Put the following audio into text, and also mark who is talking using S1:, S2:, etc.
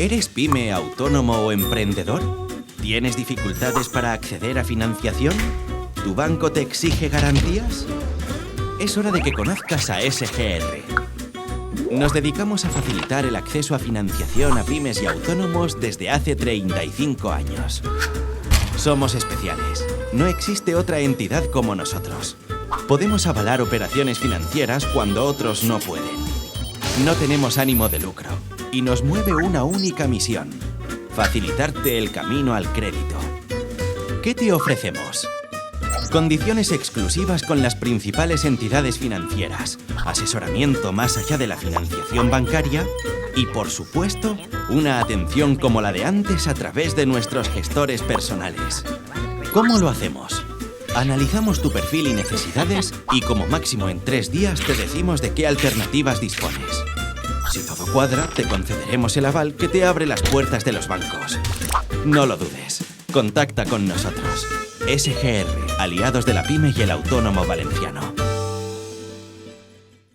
S1: ¿Eres pyme, autónomo o emprendedor? ¿Tienes dificultades para acceder a financiación? ¿Tu banco te exige garantías? Es hora de que conozcas a SGR. Nos dedicamos a facilitar el acceso a financiación a pymes y autónomos desde hace 35 años. Somos especiales. No existe otra entidad como nosotros. Podemos avalar operaciones financieras cuando otros no pueden. No tenemos ánimo de lucro y nos mueve una única misión: facilitarte el camino al crédito. ¿Qué te ofrecemos? Condiciones exclusivas con las principales entidades financieras, asesoramiento más allá de la financiación bancaria y, por supuesto, una atención como la de antes a través de nuestros gestores personales. ¿Cómo lo hacemos? Analizamos tu perfil y necesidades y como máximo en 3 días te decimos de qué alternativas dispones. Si todo cuadra, te concederemos el aval que te abre las puertas de los bancos. No lo dudes. Contacta con nosotros. SGR, aliados de la pyme y el autónomo valenciano.